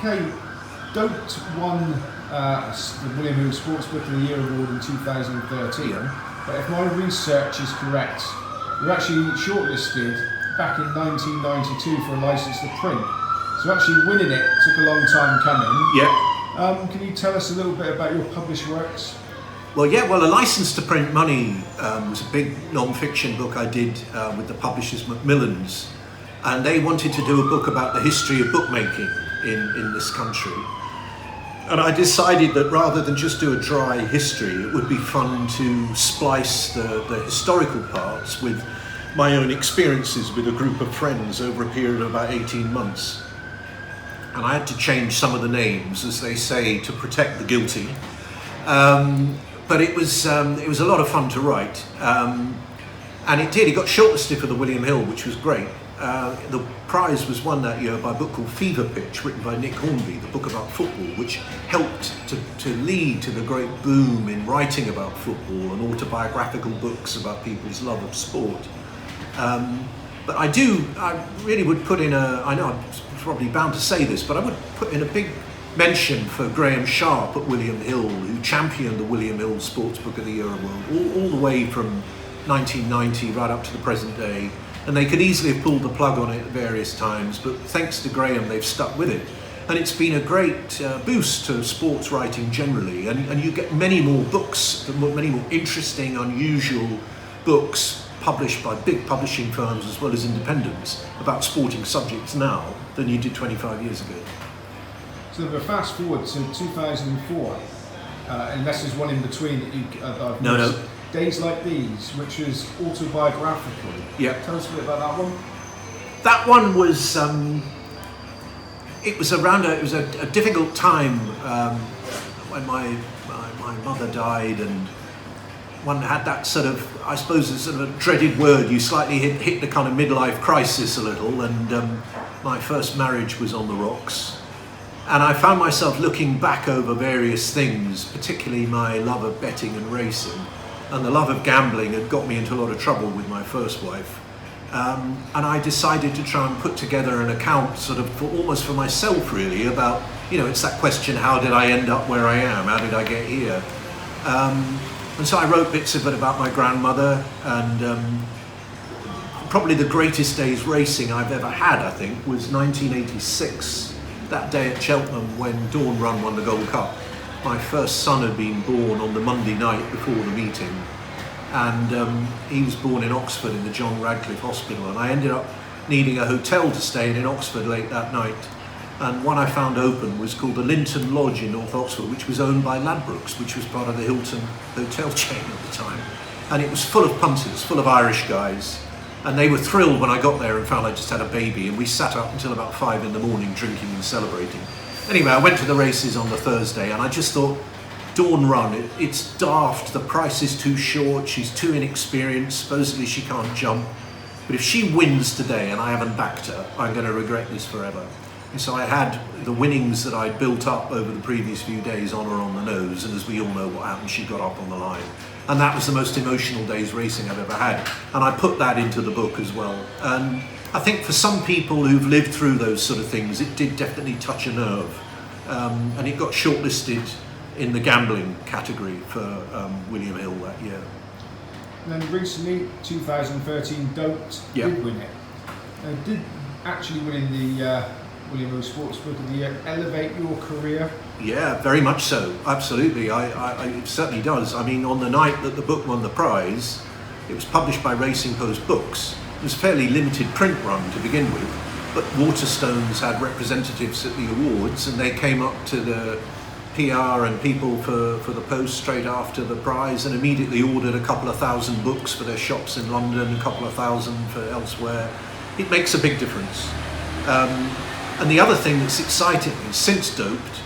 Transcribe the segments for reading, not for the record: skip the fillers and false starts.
Okay, Doped won the William Hill Sports Book of the Year award in 2013, but if my research is correct, you were actually shortlisted back in 1992 for a licence to print. So actually winning it took a long time coming. Yeah. Can you tell us a little bit about your published works? Well, a License to Print Money was a big non-fiction book I did with the publishers Macmillan's, and they wanted to do a book about the history of bookmaking in this country. And I decided that rather than just do a dry history, it would be fun to splice the historical parts with my own experiences with a group of friends over a period of about 18 months. And I had to change some of the names, as they say, to protect the guilty. But it was a lot of fun to write. And it did. It got shortlisted for the William Hill, which was great. The prize was won that year by a book called Fever Pitch, written by Nick Hornby, the book about football, which helped to lead to the great boom in writing about football and autobiographical books about people's love of sport. But I really would put in I know I'm probably bound to say this, but I would put in a big mention for Graham Sharp at William Hill, who championed the William Hill Sports Book of the Year award all the way from 1990 right up to the present day. And they could easily have pulled the plug on it at various times, but thanks to Graham, they've stuck with it. And it's been a great boost to sports writing generally. And you get many more books, many more interesting, unusual books published by big publishing firms as well as independents about sporting subjects now than you did 25 years ago. So we're fast forward to 2004, unless there's one in between that I've missed. No. Days Like These, which is autobiographical. Yeah. Tell us a bit about that one. That one was, it was a difficult time when my mother died, and one had that sort of, I suppose, a sort of a dreaded word. You slightly hit the kind of midlife crisis a little, and my first marriage was on the rocks. And I found myself looking back over various things, particularly my love of betting and racing. And the love of gambling had got me into a lot of trouble with my first wife. And I decided to try and put together an account sort of almost for myself really about, it's that question, how did I end up where I am? How did I get here? And so I wrote bits of it about my grandmother, and probably the greatest day's racing I've ever had, I think, was 1986, that day at Cheltenham when Dawn Run won the Gold Cup. My first son had been born on the Monday night before the meeting, and he was born in Oxford in the John Radcliffe Hospital, and I ended up needing a hotel to stay in Oxford late that night, and one I found open was called the Linton Lodge in North Oxford, which was owned by Ladbrokes, which was part of the Hilton hotel chain at the time, and it was full of punters, full of Irish guys, and they were thrilled when I got there and found I just had a baby, and we sat up until about 5 in the morning drinking and celebrating. Anyway, I went to the races on the Thursday, and I just thought, Dawn Run, it's daft, the price is too short, she's too inexperienced, supposedly she can't jump, but if she wins today and I haven't backed her, I'm going to regret this forever. And so I had the winnings that I'd built up over the previous few days on her on the nose, and as we all know what happened, she got up on the line. And that was the most emotional day's racing I've ever had, and I put that into the book as well. And I think for some people who've lived through those sort of things, it did definitely touch a nerve. And it got shortlisted in the gambling category for William Hill that year. And then recently, 2013, Doped did win it. Did actually winning the William Hill Sports Book of the Year elevate your career? Yeah, very much so, absolutely. It certainly does. I mean, on the night that the book won the prize, it was published by Racing Post Books. It was a fairly limited print run to begin with, but Waterstones had representatives at the awards, and they came up to the PR and people for the Post straight after the prize and immediately ordered a couple of thousand books for their shops in London, a couple of thousand for elsewhere. It makes a big difference. And the other thing that's exciting is since Doped,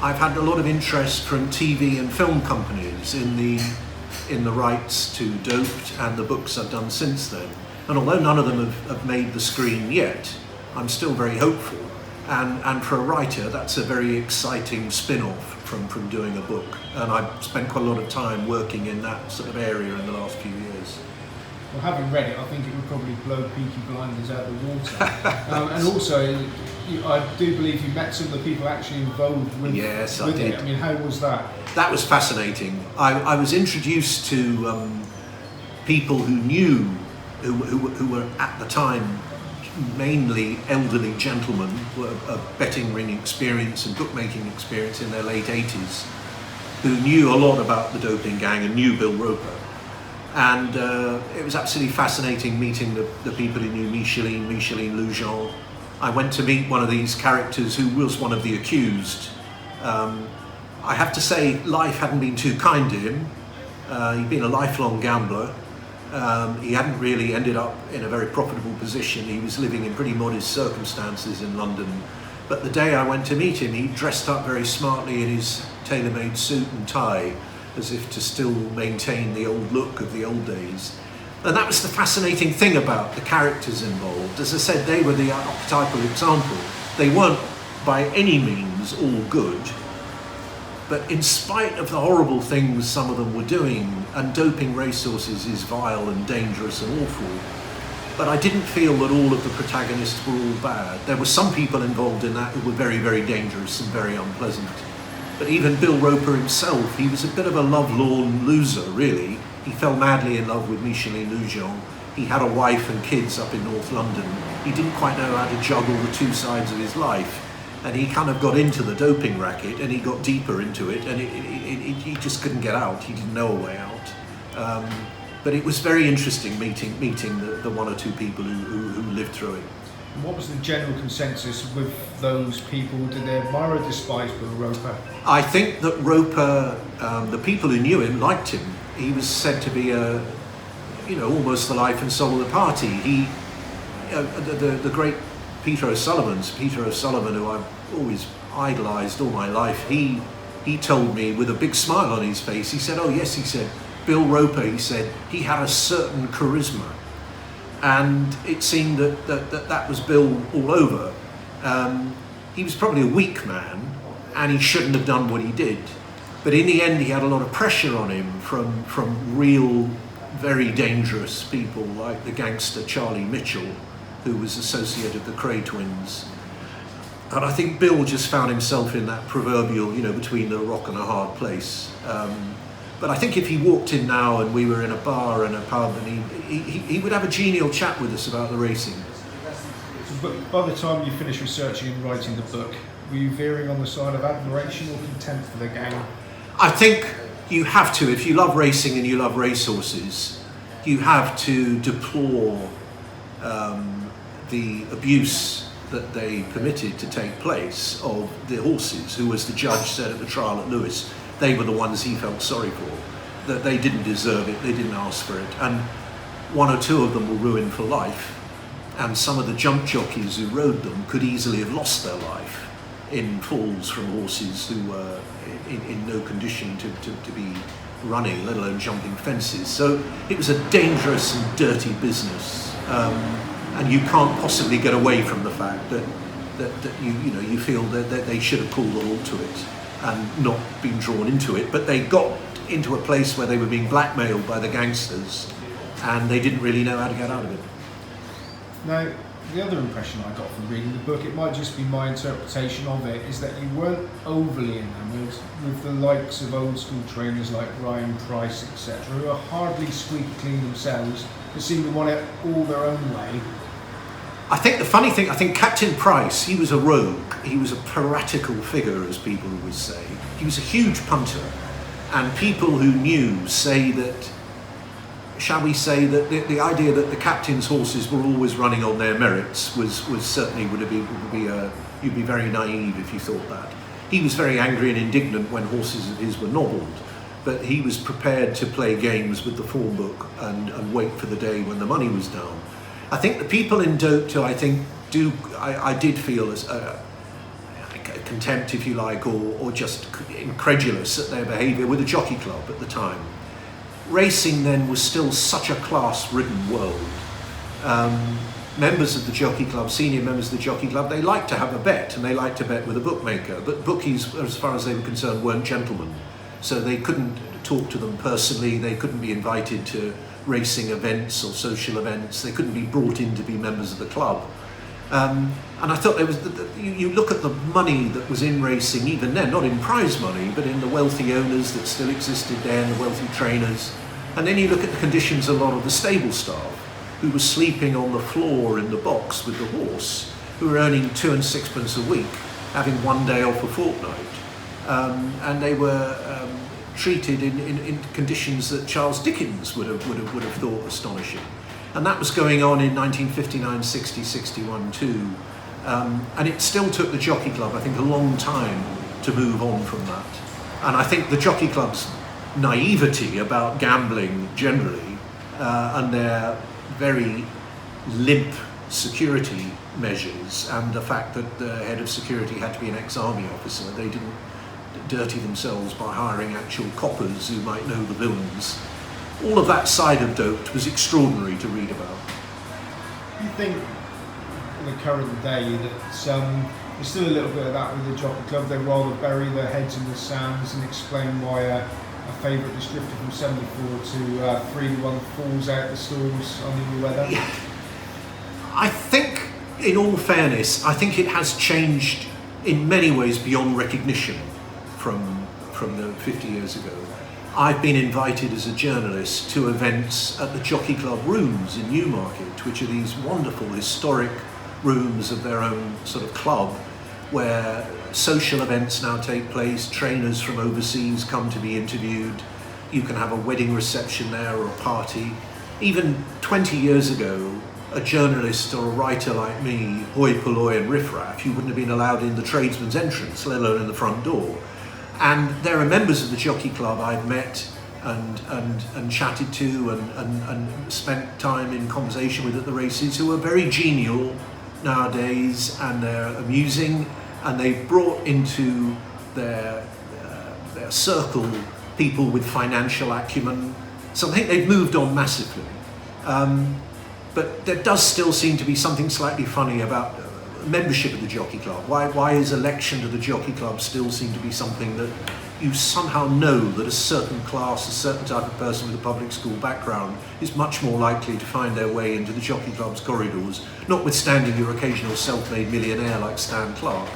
I've had a lot of interest from TV and film companies in the rights to Doped and the books I've done since then. And although none of them have made the screen yet, I'm still very hopeful. And for a writer, that's a very exciting spin-off from doing a book. And I've spent quite a lot of time working in that sort of area in the last few years. Well, having read it, I think it would probably blow Peaky Blinders out of the water. And also, I do believe you met some of the people actually involved with, yes, with I did. it. I mean, how was that? That was fascinating. I was introduced to people who knew, who were at the time mainly elderly gentlemen of betting ring experience and bookmaking experience in their late 80s, who knew a lot about the doping gang and knew Bill Roper. And it was absolutely fascinating meeting the people who knew Micheline Lujan. I went to meet one of these characters who was one of the accused. I have to say, life hadn't been too kind to him. He'd been a lifelong gambler. He hadn't really ended up in a very profitable position. He was living in pretty modest circumstances in London. But the day I went to meet him, he dressed up very smartly in his tailor-made suit and tie, as if to still maintain the old look of the old days. And that was the fascinating thing about the characters involved. As I said, they were the archetypal example. They weren't by any means all good, but in spite of the horrible things some of them were doing, and doping racehorses is vile and dangerous and awful, but I didn't feel that all of the protagonists were all bad. There were some people involved in that who were very, very dangerous and very unpleasant. But even Bill Roper himself, he was a bit of a lovelorn loser, really. He fell madly in love with Micheline Lujan. He had a wife and kids up in North London. He didn't quite know how to juggle the two sides of his life. And he kind of got into the doping racket, and he got deeper into it, and he just couldn't get out. He didn't know a way out. But it was very interesting meeting the one or two people who lived through it. What was the general consensus with those people? Did they admire or despise Bill Roper? I think that Roper, the people who knew him liked him. He was said to be almost the life and soul of the party. He, the great Peter O'Sullivan, who I've always idolised all my life, he told me with a big smile on his face, he said, oh yes, he said, Bill Roper, he said, he had a certain charisma. And it seemed that was Bill all over. He was probably a weak man, and he shouldn't have done what he did. But in the end, he had a lot of pressure on him from real, very dangerous people like the gangster Charlie Mitchell, who was associated with the Cray twins. And I think Bill just found himself in that proverbial, between a rock and a hard place. But I think if he walked in now and we were in a bar and a pub, and he would have a genial chat with us about the racing. But by the time you finished researching and writing the book, were you veering on the side of admiration or contempt for the gang? I think you have to, if you love racing and you love racehorses, you have to deplore the abuse that they permitted to take place of the horses, who, as the judge said at the trial at Lewis, they were the ones he felt sorry for, that they didn't deserve it, they didn't ask for it. And one or two of them were ruined for life, and some of the jump jockeys who rode them could easily have lost their life in falls from horses who were in no condition to be running, let alone jumping fences. So it was a dangerous and dirty business, and you can't possibly get away from the fact that you feel that they should have called a halt to it and not been drawn into it, but they got into a place where they were being blackmailed by the gangsters, and they didn't really know how to get out of it. Now, the other impression I got from reading the book, it might just be my interpretation of it, is that you weren't overly enamoured with the likes of old school trainers like Ryan Price, etc., who are hardly squeaky clean themselves, but seem to want it all their own way. I think the funny thing, Captain Price, he was a rogue. He was a piratical figure, as people would say. He was a huge punter, and people who knew say that, shall we say, that the idea that the captain's horses were always running on their merits was certainly you'd be very naive if you thought that. He was very angry and indignant when horses of his were nobbled, but he was prepared to play games with the form book and wait for the day when the money was down. I think the people in Doped who I did feel as contempt, if you like, or just incredulous at their behaviour with the Jockey Club at the time. Racing then was still such a class-ridden world. Members of the Jockey Club, senior members of the Jockey Club, they liked to have a bet, and they liked to bet with a bookmaker, but bookies, as far as they were concerned, weren't gentlemen. So they couldn't talk to them personally, they couldn't be invited to racing events or social events. They couldn't be brought in to be members of the club. And I thought there was, you look at the money that was in racing even then, not in prize money, but in the wealthy owners that still existed there and the wealthy trainers. And then you look at the conditions of a lot of the stable staff who were sleeping on the floor in the box with the horse, who were earning 2 and 6pence a week, having 1 day off a fortnight. And they were treated in conditions that Charles Dickens would have thought astonishing. And that was going on in 1959, 60, 61 too. And it still took the Jockey Club, I think, a long time to move on from that. And I think the Jockey Club's naivety about gambling generally, and their very limp security measures, and the fact that the head of security had to be an ex-army officer, they didn't dirty themselves by hiring actual coppers who might know the villains. All of that side of Dote was extraordinary to read about. Do you think, in the current day, that there's still a little bit of that with the Jockey Club? They'd rather bury their heads in the sands and explain why a favourite distributor from 74 to 3-1 falls out the stalls under the weather? Yeah. I think, in all fairness, I think it has changed in many ways beyond recognition from the 50 years ago. I've been invited as a journalist to events at the Jockey Club rooms in Newmarket, which are these wonderful historic rooms of their own sort of club, where social events now take place. Trainers from overseas come to be interviewed. You can have a wedding reception there or a party. Even 20 years ago, a journalist or a writer like me, hoi polloi and riffraff, you wouldn't have been allowed in the tradesman's entrance, let alone in the front door. And there are members of the Jockey Club I've met and chatted to and spent time in conversation with at the races, who are very genial nowadays, and they're amusing, and they've brought into their circle people with financial acumen. So I think they've moved on massively. But there does still seem to be something slightly funny about membership of the Jockey Club. Why is election to the Jockey Club still seem to be something that you somehow know that a certain class, a certain type of person with a public school background is much more likely to find their way into the Jockey Club's corridors, notwithstanding your occasional self-made millionaire like Stan Clark.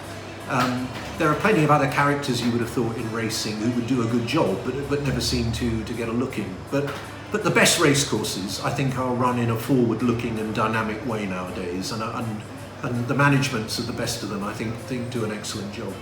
There are plenty of other characters you would have thought in racing who would do a good job, but never seem to get a look in. But the best racecourses, I think, are run in a forward-looking and dynamic way nowadays, and the managements of the best of them, I think do an excellent job.